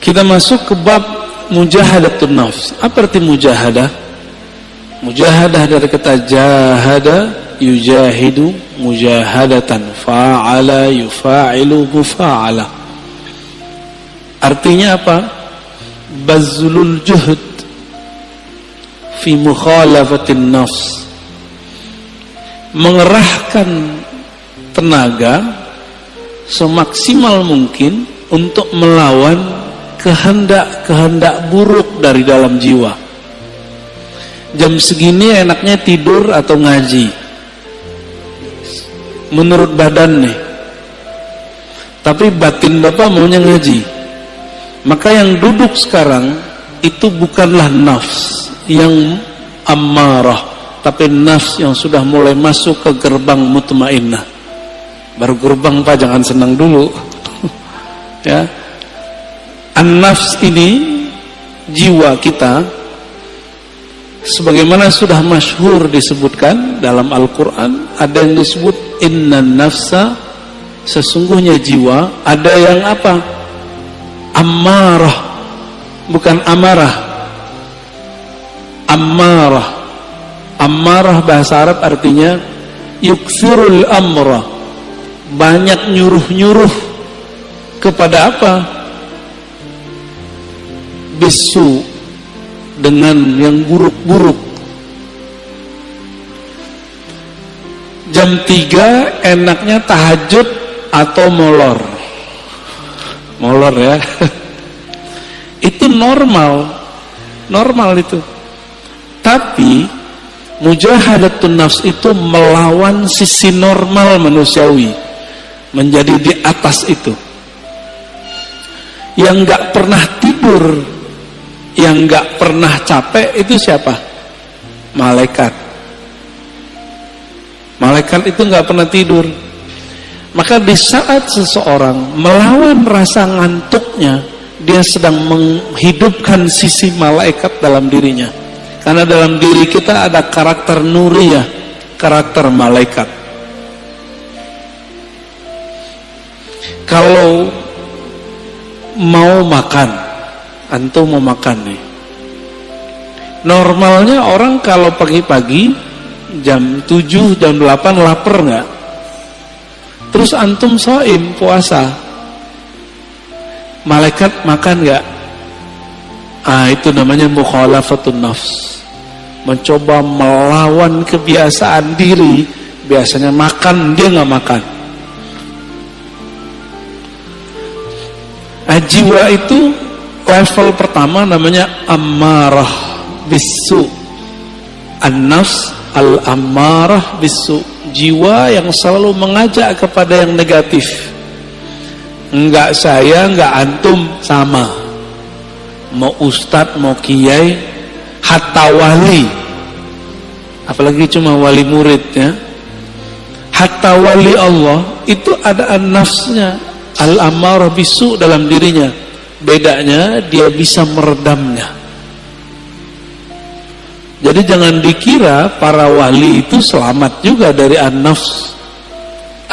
Kita masuk ke bab mujahadatun nafs. Apa arti mujahadah? Mujahadah dari kata jahada, yujahidu, mujahadatan, fa'ala, yufa'ilu, mufa'ala. Artinya apa? Bazlul juhud fi mukhalafatin nafs. Mengerahkan tenaga semaksimal mungkin untuk melawan kehendak-kehendak buruk dari dalam jiwa. Jam segini enaknya tidur atau ngaji menurut badan nih, tapi batin bapak maunya ngaji. Maka yang duduk sekarang itu bukanlah nafs yang ammarah, tapi nafs yang sudah mulai masuk ke gerbang mutmainnah. Baru gerbang pak, jangan senang dulu. Ya, an-nafs ini jiwa kita, sebagaimana sudah masyhur disebutkan dalam Al-Quran. Ada yang disebut innan nafsa, sesungguhnya jiwa. Ada yang apa? Ammarah, bukan amarah. Ammarah. Ammarah bahasa Arab artinya yukthirul amra, banyak nyuruh-nyuruh kepada apa? Bisu, dengan yang buruk-buruk. Jam 3 enaknya tahajud atau molor. Molor ya. Itu normal. Normal itu. Tapi mujahadatun nafs itu melawan sisi normal manusiawi, menjadi di atas itu. Yang gak pernah tidur, yang gak pernah capek itu siapa? Malaikat. Malaikat itu gak pernah tidur. Maka di saat seseorang melawan rasa ngantuknya, dia sedang menghidupkan sisi malaikat dalam dirinya. Karena dalam diri kita ada karakter nuriyah, karakter malaikat. Kalau mau makan, antum mau makan nih, normalnya orang kalau pagi-pagi jam 7, jam 8 lapar nggak? Terus antum shaim, puasa, malaikat makan nggak? Ah, itu namanya mukhalafatun nafs, mencoba melawan kebiasaan diri. Biasanya makan, dia nggak makan. Jiwa itu level pertama namanya ammarah bisu. An-nafs al-ammarah bisu, jiwa yang selalu mengajak kepada yang negatif. Enggak saya, enggak antum, sama. Mau ustadz, mau kiai, hatta wali, apalagi cuma wali murid ya. Hatta wali Allah itu ada an-nafsnya al-ammarah bisu dalam dirinya. Bedanya dia bisa meredamnya. Jadi jangan dikira para wali itu selamat juga dari an-nafs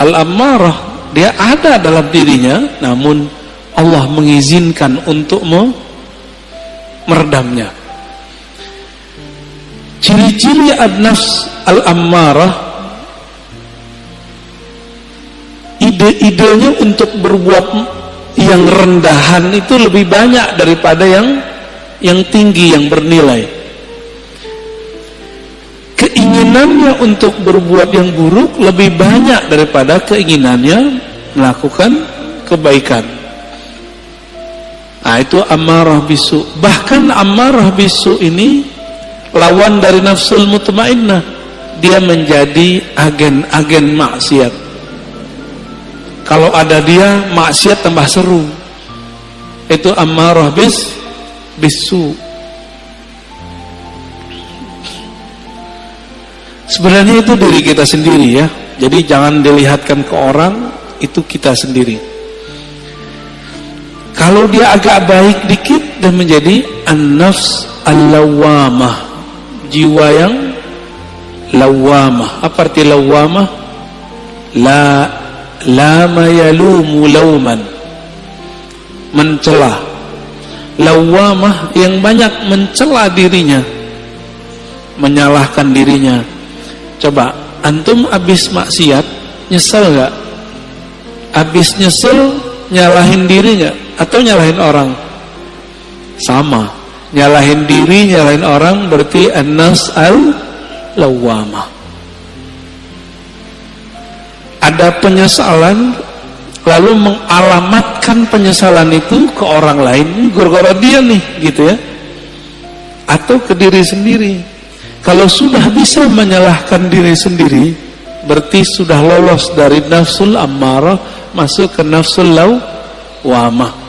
al-ammarah. Dia ada dalam dirinya, namun Allah mengizinkan untuk meredamnya. Ciri-ciri an-nafs al-ammarah, ide-idenya untuk berbuat yang rendahan itu lebih banyak daripada yang tinggi, yang bernilai. Keinginannya untuk berbuat yang buruk lebih banyak daripada keinginannya melakukan kebaikan. Nah, itu ammarah bisu. Bahkan ammarah bisu ini lawan dari nafsul mutmainnah. Dia menjadi agen-agen maksiat. Kalau ada dia, maksiat tambah seru. Itu ammarah bisu. Sebenarnya itu diri kita sendiri ya. Jadi jangan dilihatkan ke orang, itu kita sendiri. Kalau dia agak baik dikit dan menjadi an-nafs al-lawwamah, jiwa yang lawwamah. Apa arti lawwamah? Lama yalumu lauman, mencela. lawamah yang banyak mencela dirinya, menyalahkan dirinya. Coba antum habis maksiat nyesel nggak? Habis nyesel nyalahin diri nggak? Atau nyalahin orang? Sama, nyalahin diri, nyalahin orang, berarti an-nafs al-lawamah. Ada penyesalan, lalu mengalamatkan penyesalan itu ke orang lain, gara-gara dia nih, gitu ya, atau ke diri sendiri. Kalau sudah bisa menyalahkan diri sendiri, berarti sudah lolos dari nafsul ammarah masuk ke nafsul lawamah.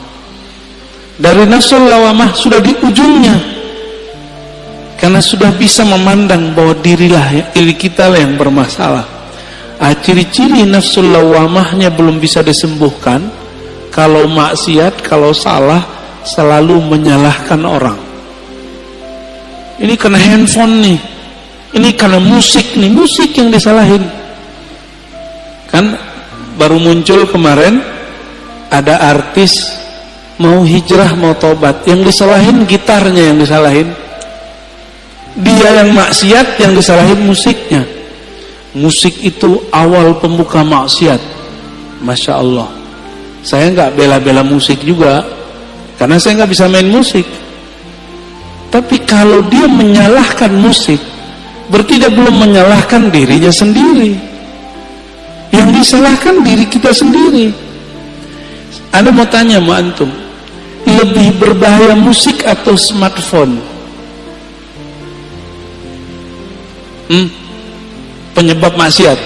Dari nafsul lawamah sudah di ujungnya, karena sudah bisa memandang bahwa diri kita lah yang bermasalah. Ciri-ciri nafsul lawamahnya belum bisa disembuhkan kalau maksiat, kalau salah selalu menyalahkan orang. Ini karena handphone nih, ini karena musik nih, musik yang disalahin. Kan baru muncul kemarin ada artis mau hijrah, mau tobat, yang disalahin gitarnya, yang disalahin dia, yang maksiat yang disalahin musiknya. Musik itu awal pembuka maksiat. Masya Allah, saya nggak bela-bela musik juga, karena saya nggak bisa main musik. Tapi kalau dia menyalahkan musik, berarti dia belum menyalahkan dirinya sendiri. Yang disalahkan diri kita sendiri. Anda mau tanya sama antum, lebih berbahaya musik atau smartphone? Penyebab maksiat.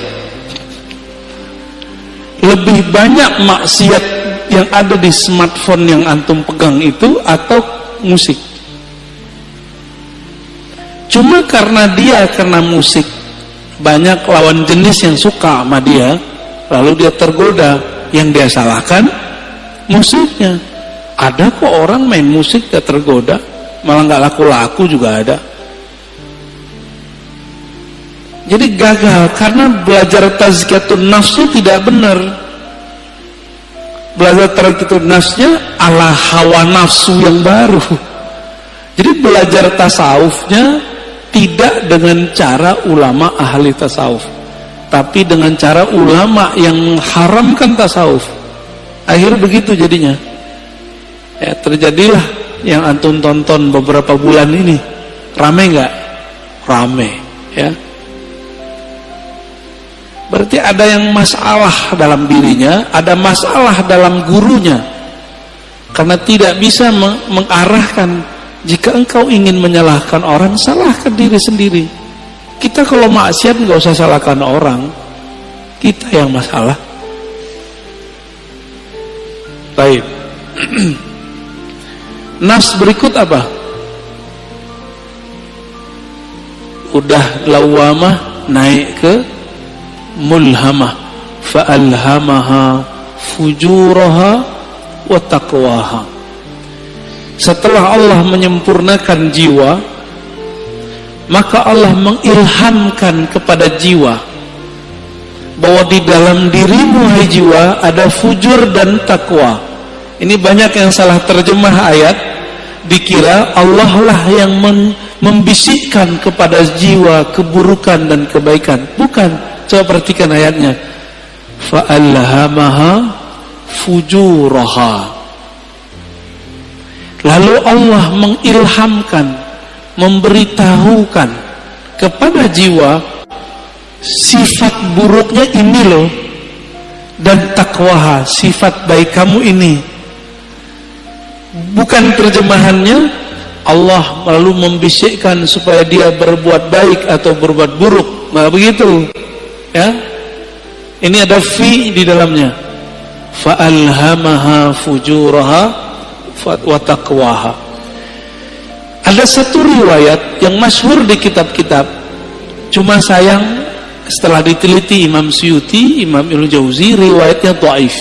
Lebih banyak maksiat yang ada di smartphone yang antum pegang itu atau musik? Cuma karena musik banyak lawan jenis yang suka sama dia, lalu dia tergoda, yang dia salahkan musiknya. Ada kok orang main musik dia tergoda, malah nggak laku-laku juga ada. Jadi gagal karena belajar tazkiyatun nafsu tidak benar. Belajar tazkiyatun nafsnya ala hawa nafsu yang baru. Jadi belajar tasawufnya tidak dengan cara ulama ahli tasawuf, tapi dengan cara ulama yang mengharamkan tasawuf. Akhirnya begitu jadinya. Ya, terjadilah yang antum tonton beberapa bulan ini. Rame nggak? Rame, ya. Berarti ada yang masalah dalam dirinya, ada masalah dalam gurunya. Karena tidak bisa mengarahkan. Jika engkau ingin menyalahkan orang, salahkan diri sendiri. Kita kalau maksiat nggak usah salahkan orang, kita yang masalah. Baik. Nafs berikut apa? Udah lawamah, naik ke mulhamah, fa'alhamaha fujuraha wa taqwaha. Setelah Allah menyempurnakan jiwa, maka Allah mengilhamkan kepada jiwa bahwa di dalam dirimu, hai jiwa, ada fujur dan takwa. Ini banyak yang salah terjemah ayat, dikira Allah lah yang membisikkan kepada jiwa keburukan dan kebaikan. Bukan. Coba perhatikan ayatnya. Fa'alhamaha fujuraha. Lalu Allah mengilhamkan, memberitahukan kepada jiwa sifat buruknya ini loh, dan takwaha, sifat baik kamu ini. Bukan terjemahannya Allah lalu membisikkan supaya dia berbuat baik atau berbuat buruk, nah begitu. Ya, ini ada fi di dalamnya. Fa'alhamaha fujuraha wa taqwaha. Ada satu riwayat yang masyhur di kitab-kitab, cuma sayang setelah diteliti Imam Suyuti, Imam Ibnu Jauzi, riwayatnya dhaif.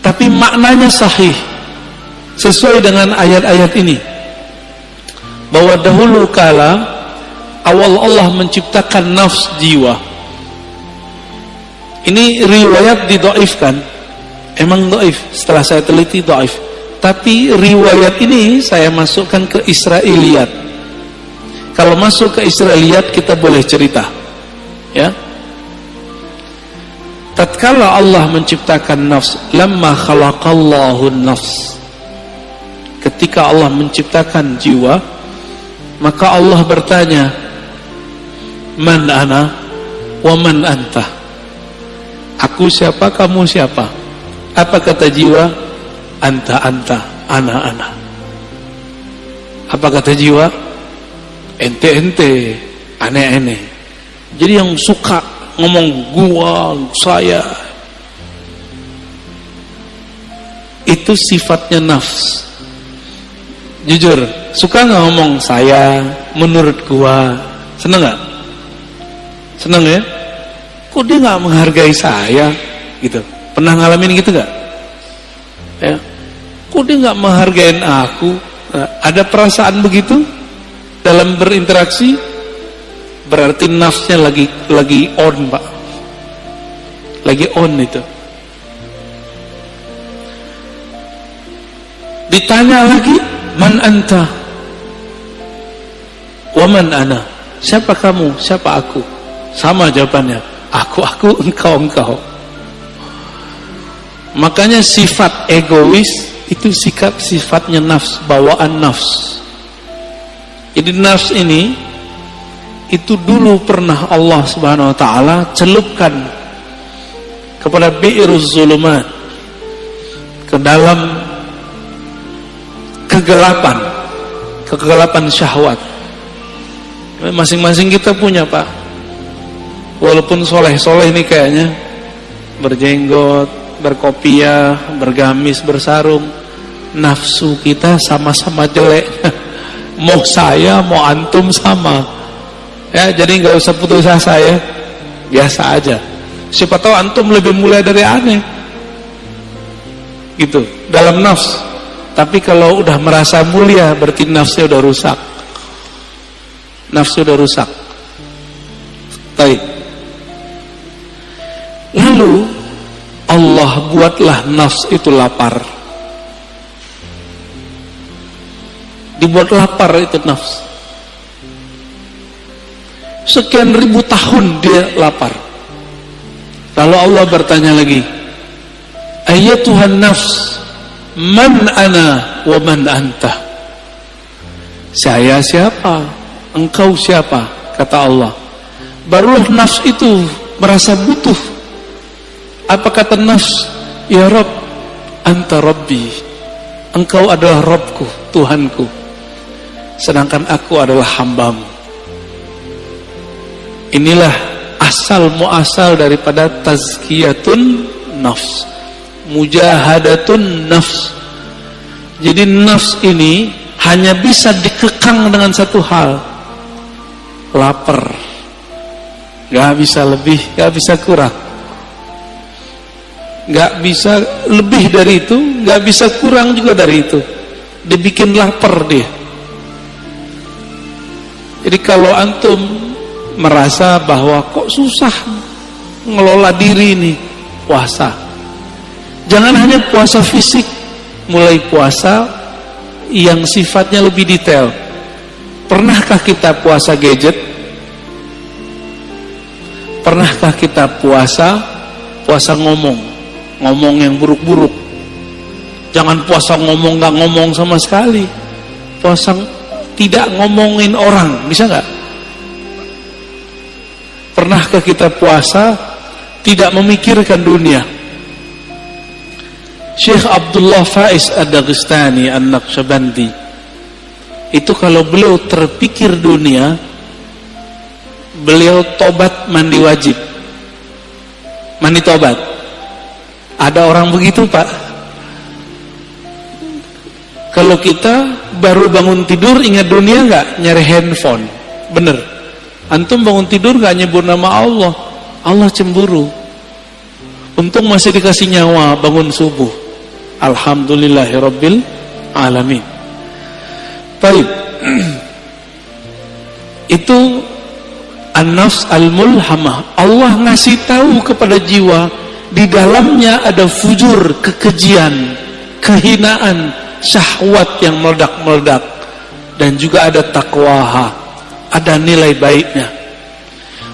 Tapi maknanya sahih, sesuai dengan ayat-ayat ini. Bahwa dahulu kala awal Allah menciptakan nafs jiwa. Ini riwayat didhaifkan. Emang dhaif, setelah saya teliti dhaif. Tapi riwayat ini saya masukkan ke Israiliyat. Kalau masuk ke Israiliyat kita boleh cerita, ya. Tatkala Allah menciptakan nafs, lamma khalaqallahu nafs, ketika Allah menciptakan jiwa, maka Allah bertanya, man ana wa man anta. Aku siapa, kamu siapa? Apa kata jiwa? Anta, ana. Apa kata jiwa? Ente, ane. Jadi yang suka ngomong gua, saya, itu sifatnya nafs. Jujur, suka nggak ngomong saya, menurut gua? Seneng nggak? Seneng ya? Kok dia nggak menghargai saya? Gitu. Pernah ngalamin gitu nggak? Ya. Kok dia nggak menghargain aku? Ada perasaan begitu dalam berinteraksi? Berarti nafsnya lagi on, Pak. Lagi on itu. Ditanya lagi, man anta wa man ana. Siapa kamu, siapa aku? Sama jawabannya, aku, engkau. Makanya sifat egois itu sifatnya nafs, bawaan nafs. Jadi nafs ini itu dulu pernah Allah Subhanahu wa taala celupkan kepada bi'ruz zulumat, ke dalam kegelapan syahwat. Masing-masing kita punya, Pak. Walaupun soleh-soleh ini kayaknya, berjenggot, berkopiah, bergamis, bersarung, nafsu kita sama-sama jelek. Mau saya, mau antum sama. Ya, jadi nggak usah putus asa ya, biasa aja. Siapa tahu antum lebih mulia dari aneh, gitu. Dalam nafs. Tapi kalau udah merasa mulia, berarti nafsnya udah rusak. Nafsu udah rusak. Baik. Lalu Allah buatlah nafs itu lapar. Dibuat lapar itu nafs. Sekian ribu tahun dia lapar. Lalu Allah bertanya lagi, Ayyatuhan nafs, man ana wa man anta. Saya siapa? Engkau siapa? Kata Allah. Barulah nafs itu merasa butuh. Apa kata nafs? Ya Rabb, anta Rabbi. Engkau adalah Rabbku, Tuhanku. Sedangkan aku adalah hambamu. Inilah asal muasal daripada tazkiyatun nafs, mujahadatun nafs. Jadi nafs ini hanya bisa dikekang dengan satu hal, lapar. Gak bisa lebih, gak bisa kurang. Gak bisa lebih dari itu, gak bisa kurang juga dari itu. Dibikin lapar dia. Jadi kalau antum merasa bahwa kok susah ngelola diri ini, puasa. Jangan hanya puasa fisik, mulai puasa yang sifatnya lebih detail. Pernahkah kita puasa gadget? Pernahkah kita puasa ngomong yang buruk-buruk? Jangan puasa ngomong gak ngomong sama sekali. Puasa tidak ngomongin orang, bisa gak? Pernahkah kita puasa tidak memikirkan dunia? Syekh Abdullah Faiz Ad-Daghestani An-Naqsyabandi itu kalau beliau terpikir dunia, beliau tobat mandi wajib. Mandi tobat. Ada orang begitu, Pak. Kalau kita baru bangun tidur ingat dunia nggak? Nyari handphone. Bener. Antum bangun tidur gak nyebut nama Allah, Allah cemburu. Untung masih dikasih nyawa bangun subuh. Alhamdulillahirabbil alamin. Baik. Itu an-nafs al-mulhamah. Allah ngasih tahu kepada jiwa, di dalamnya ada fujur, kekejian, kehinaan, syahwat yang meledak-meledak, dan juga ada takwaha, ada nilai baiknya.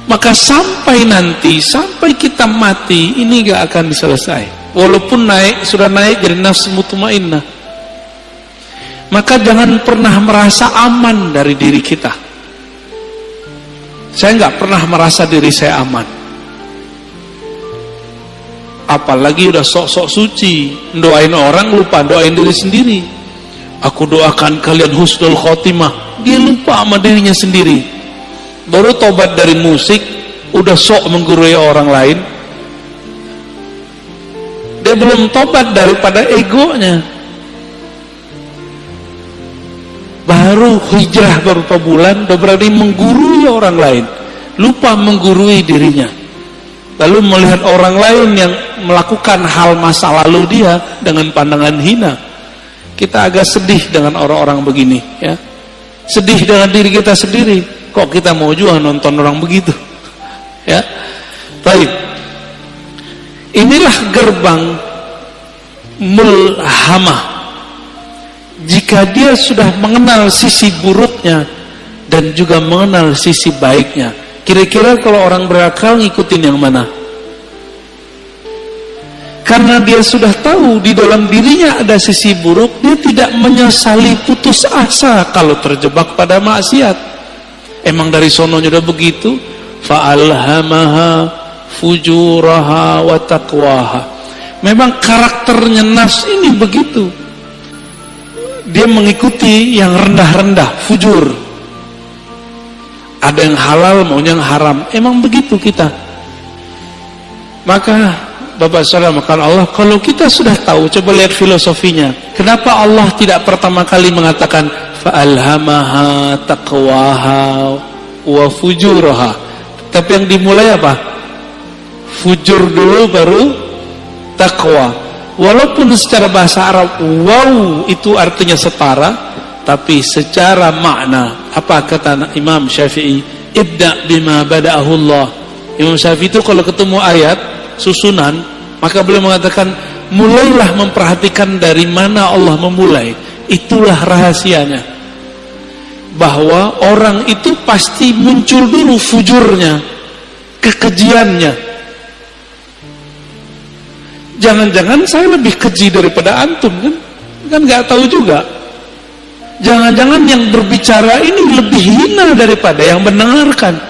Maka sampai nanti, sampai kita mati, ini gak akan selesai. Walaupun sudah naik jadi nafsu mutmainnah. Maka jangan pernah merasa aman dari diri kita. Saya gak pernah merasa diri saya aman. Apalagi udah sok-sok suci, doain orang lupa doain diri sendiri. Aku doakan kalian husnul khotimah, dia lupa sama dirinya sendiri. Baru tobat dari musik, udah sok menggurui orang lain. Dia belum tobat daripada egonya. Baru hijrah beberapa bulan, udah berani menggurui orang lain, lupa menggurui dirinya. Lalu melihat orang lain yang melakukan hal masa lalu dia dengan pandangan hina. Kita agak sedih dengan orang-orang begini, ya. Sedih dengan diri kita sendiri. Kok kita mau juga nonton orang begitu, ya. Baik. Inilah gerbang mulhamah. Jika dia sudah mengenal sisi buruknya dan juga mengenal sisi baiknya, kira-kira kalau orang berakal ngikutin yang mana? Karena dia sudah tahu di dalam dirinya ada sisi buruk, dia tidak menyesali putus asa kalau terjebak pada maksiat. Emang dari sononya udah begitu. Fa'alhamaha fujuraha wa taqwaha. Memang karakternya nafs ini begitu. Dia mengikuti yang rendah-rendah, fujur. Ada yang halal, maunya yang haram. Emang begitu kita. Maka Bapak Saudara, maka Allah, kalau kita sudah tahu, coba lihat filosofinya. Kenapa Allah tidak pertama kali mengatakan fa'alhamaha taqwaha wa fujuraha, tapi yang dimulai apa? Fujur dulu baru taqwa. Walaupun secara bahasa Arab wow itu artinya setara, tapi secara makna apa kata Imam Syafi'i? Ibda bima bada'ahu Allah. Imam Syafi'i itu kalau ketemu ayat susunan, maka beliau mengatakan mulailah memperhatikan dari mana Allah memulai. Itulah rahasianya, bahwa orang itu pasti muncul dulu fujurnya, kekejiannya. Jangan-jangan saya lebih keji daripada antum, kan nggak tahu juga. Jangan-jangan yang berbicara ini lebih hina daripada yang mendengarkan.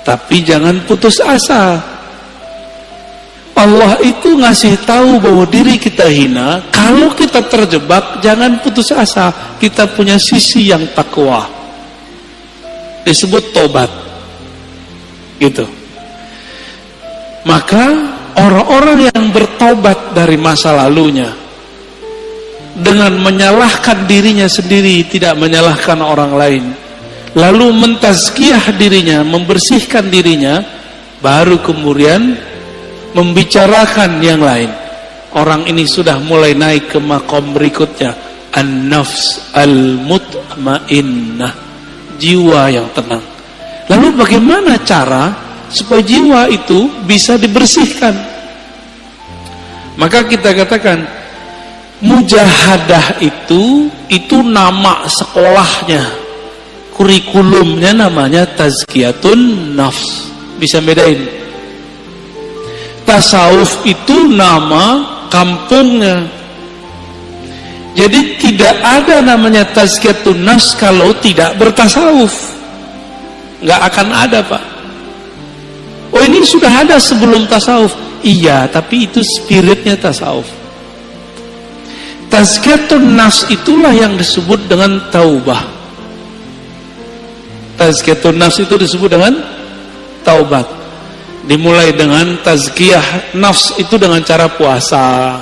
Tapi jangan putus asa. Allah itu ngasih tahu bahwa diri kita hina. Kalau kita terjebak, jangan putus asa. Kita punya sisi yang takwa, disebut tobat, gitu. Maka orang-orang yang bertobat dari masa lalunya dengan menyalahkan dirinya sendiri, tidak menyalahkan orang lain, lalu mentazkiyah dirinya, membersihkan dirinya, baru kemudian membicarakan yang lain. Orang ini sudah mulai naik ke makom berikutnya, an-nafs al-mutmainnah, jiwa yang tenang. Lalu bagaimana cara supaya jiwa itu bisa dibersihkan? Maka kita katakan mujahadah itu nama sekolahnya, kurikulumnya namanya tazkiyatun nafs. Bisa bedain? Tasawuf itu nama kampungnya. Jadi tidak ada namanya tazkiyatun nafs kalau tidak bertasawuf. Nggak akan ada, Pak. Oh, ini sudah ada sebelum tasawuf. Iya, tapi itu spiritnya tasawuf. Tazkiyatun nafs itulah yang disebut dengan taubah. Tazkiyatun nafs itu disebut dengan taubat. Dimulai dengan tazkiyah nafs itu dengan cara puasa,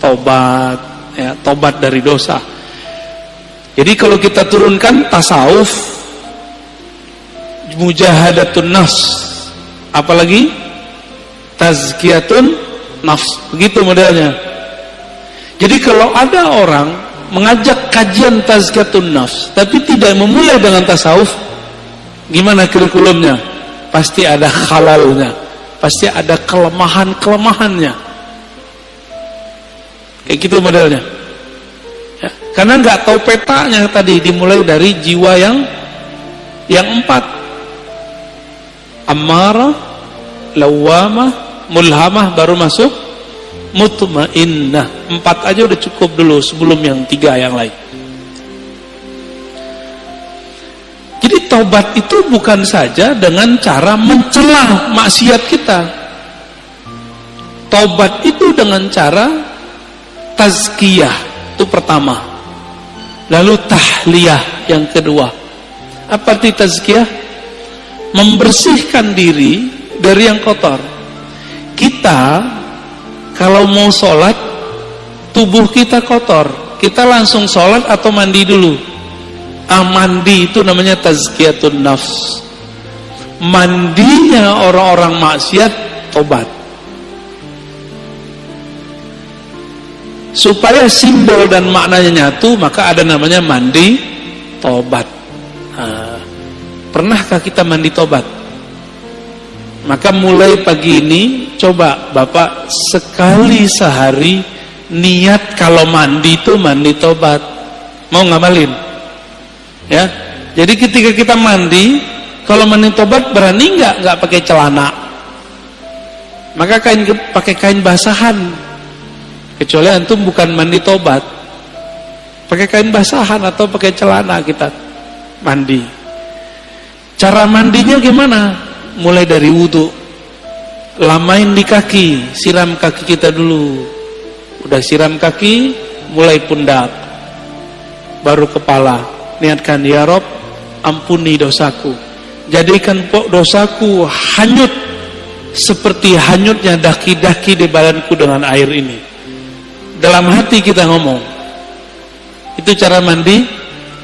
tobat, ya, tobat dari dosa. Jadi kalau kita turunkan tasawuf, mujahadatun nafs, apalagi tazkiyatun nafs, begitu modelnya. Jadi kalau ada orang mengajak kajian tazkiyatun nafs tapi tidak memulai dengan tasawuf, gimana kurikulumnya? Pasti ada halalnya, pasti ada kelemahan-kelemahannya. Kayak gitu modelnya. Ya, karena nggak tahu petanya tadi, dimulai dari jiwa yang 4. Ammarah, lawamah, mulhamah, baru masuk mutmainnah. 4 aja udah cukup dulu sebelum yang 3 yang lain. Jadi taubat itu bukan saja dengan cara mencela maksiat kita. Taubat itu dengan cara tazkiyah, itu pertama. Lalu tahliyah yang kedua. Apa arti tazkiyah? Membersihkan diri dari yang kotor. Kita kalau mau sholat, tubuh kita kotor, kita langsung sholat atau mandi dulu? Mandi itu namanya tazkiyatun nafs. Mandinya orang-orang maksiat, tobat. Supaya simbol dan maknanya nyatu, maka ada namanya mandi tobat. Pernahkah kita mandi tobat? Maka mulai pagi ini, coba Bapak sekali sehari niat kalau mandi itu mandi tobat. Mau ngamalin? Ya, jadi ketika kita mandi, kalau mandi tobat berani nggak pakai celana? Maka pakai kain basahan. Kecuali antum bukan mandi tobat, pakai kain basahan atau pakai celana kita mandi. Cara mandinya gimana? Mulai dari wudu, lamain di kaki, siram kaki kita dulu. Udah siram kaki, mulai pundak, baru kepala. Niatkan, ya Rob, ampuni dosaku, jadikan dosaku hanyut seperti hanyutnya daki-daki di badanku dengan air ini. Dalam hati kita ngomong. Itu cara mandi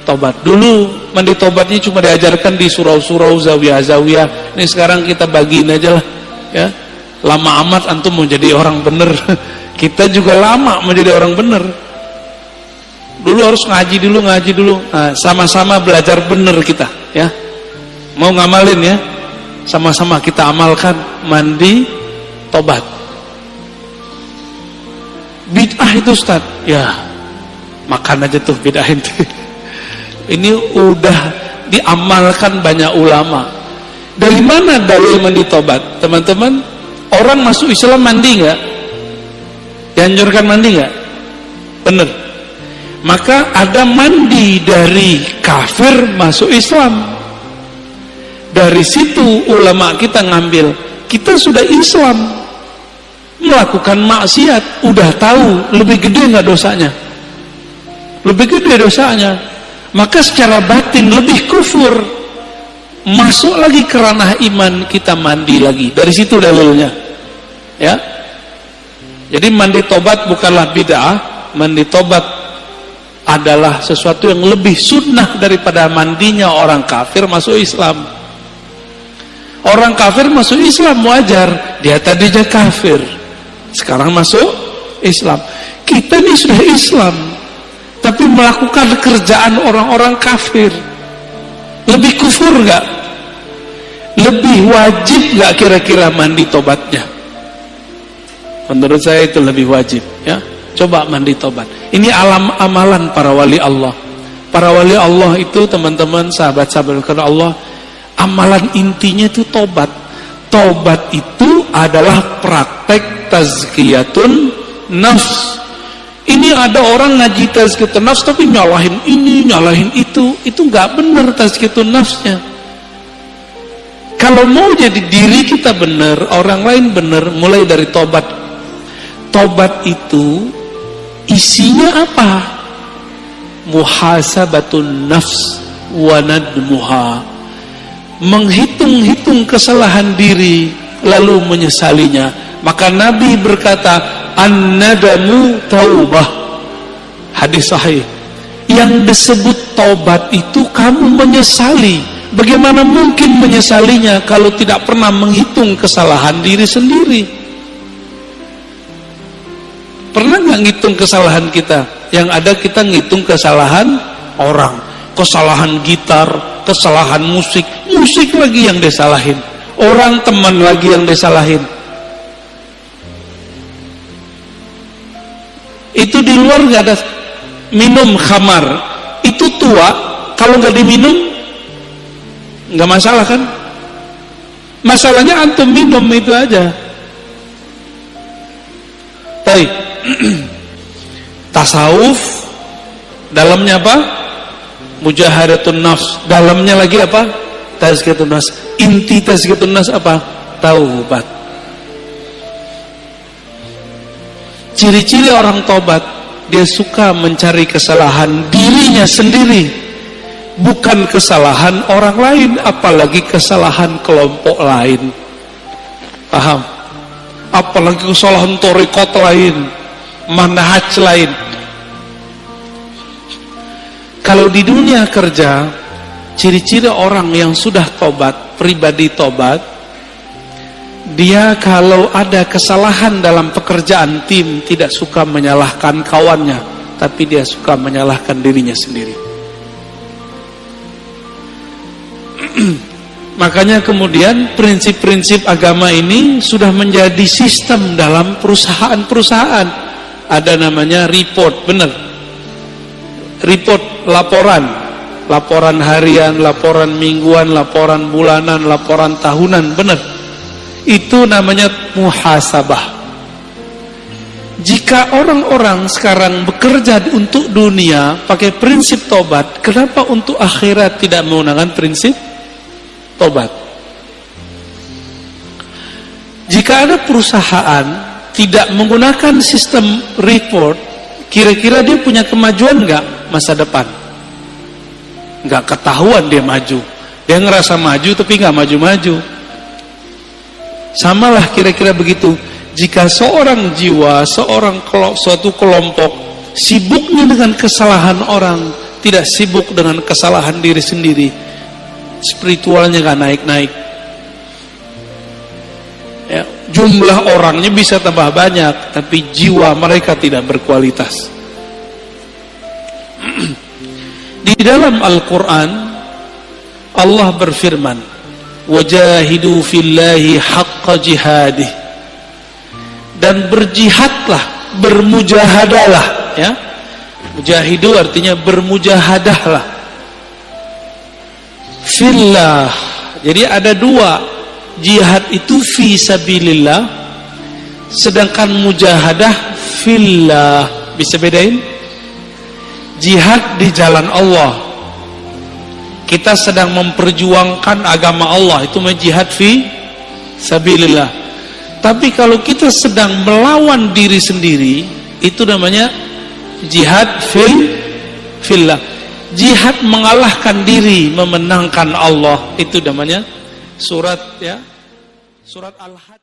tobat. Dulu mandi tobatnya cuma diajarkan di surau-surau, zawiyah-zawiyah. Ini sekarang kita bagiin aja lah, ya. Lama amat antum mau jadi orang bener. Kita juga lama menjadi orang bener. Dulu harus ngaji dulu. Nah, sama-sama belajar bener kita, ya. Mau ngamalin ya, sama-sama kita amalkan mandi tobat. Bid'ah itu Ustaz, ya makan aja tuh bid'ah itu. Ini udah diamalkan banyak ulama. Dari mana dalil mandi tobat? Teman-teman, orang masuk Islam mandi nggak? Dianjurkan mandi nggak? Bener. Maka ada mandi dari kafir masuk Islam. Dari situ ulama kita ngambil, kita sudah Islam, melakukan maksiat, udah tahu lebih gede nggak dosanya? Lebih gede dosanya. Maka secara batin lebih kufur. Masuk lagi ke ranah iman, kita mandi lagi. Dari situ dalilnya. Ya. Jadi mandi tobat bukanlah bid'ah, mandi tobat adalah sesuatu yang lebih sunnah daripada mandinya orang kafir masuk Islam. Orang kafir masuk Islam wajar, dia tadinya kafir, sekarang masuk Islam. Kita ini sudah Islam, tapi melakukan kerjaan orang-orang kafir. Lebih kufur nggak? Lebih wajib nggak kira-kira mandi tobatnya? Menurut saya itu lebih wajib, ya. Coba mandi tobat. Ini amalan para wali Allah. Para wali Allah itu, teman-teman, sahabat-sahabat karena Allah, amalan intinya itu tobat. Tobat itu adalah praktek tazkiyatun nafs. Ini ada orang ngaji tazkiyatun nafs tapi nyalahin ini, nyalahin itu nggak benar tazkiyatun nafsnya. Kalau mau jadi diri kita benar, orang lain benar, mulai dari tobat. Tobat itu isinya apa? Muhasabatun nafs wa nadmuha. Menghitung-hitung kesalahan diri lalu menyesalinya. Maka Nabi berkata, an-nadamu taubah. Hadis sahih. Yang disebut taubat itu kamu menyesali. Bagaimana mungkin menyesalinya kalau tidak pernah menghitung kesalahan diri sendiri? Pernah nggak ngitung kesalahan kita? Yang ada kita ngitung kesalahan orang, kesalahan gitar, kesalahan musik lagi yang disalahin, orang teman lagi yang disalahin. Itu di luar nggak ada minum khamar itu tua, kalau nggak diminum nggak masalah kan? Masalahnya antum minum itu aja. Baik. Tasawuf dalamnya apa? Mujahadatun nafs. Dalamnya lagi apa? Tazkiyatun nafs. Inti tazkiyatun nafs apa? Taubat. Ciri-ciri orang tobat, dia suka mencari kesalahan dirinya sendiri, bukan kesalahan orang lain, apalagi kesalahan kelompok lain. Paham? Apalagi kesalahan thariqat lain, manhaj lain. Kalau di dunia kerja, ciri-ciri orang yang sudah tobat, pribadi tobat, dia kalau ada kesalahan dalam pekerjaan tim, tidak suka menyalahkan kawannya, tapi dia suka menyalahkan dirinya sendiri. Makanya kemudian prinsip-prinsip agama ini sudah menjadi sistem dalam perusahaan-perusahaan. Ada namanya report, benar. Report, laporan. Laporan harian, laporan mingguan, laporan bulanan, laporan tahunan, benar. Itu namanya muhasabah. Jika orang-orang sekarang bekerja untuk dunia pakai prinsip tobat, kenapa untuk akhirat tidak menggunakan prinsip tobat? Jika ada perusahaan tidak menggunakan sistem report, kira-kira dia punya kemajuan enggak masa depan? Enggak ketahuan dia maju. Dia ngerasa maju tapi enggak maju-maju. Samalah kira-kira begitu. Jika seorang jiwa, suatu kelompok sibuknya dengan kesalahan orang, tidak sibuk dengan kesalahan diri sendiri, spiritualnya gak naik-naik. Ya, jumlah orangnya bisa tambah banyak, tapi jiwa mereka tidak berkualitas. Di dalam Al-Quran, Allah berfirman, wajahidu fillahi haqqa jihadih, dan berjihadlah, bermujahadalah, ya. Mujahidu artinya bermujahadahlah fillah. Jadi ada dua, jihad itu fi sabilillah, sedangkan mujahadah fillah. Bisa bedain? Jihad di jalan Allah, kita sedang memperjuangkan agama Allah, itu jihad fi sabilillah. Tapi kalau kita sedang melawan diri sendiri, itu namanya jihad fillah. Jihad mengalahkan diri, memenangkan Allah, itu namanya surat Al-Hajj.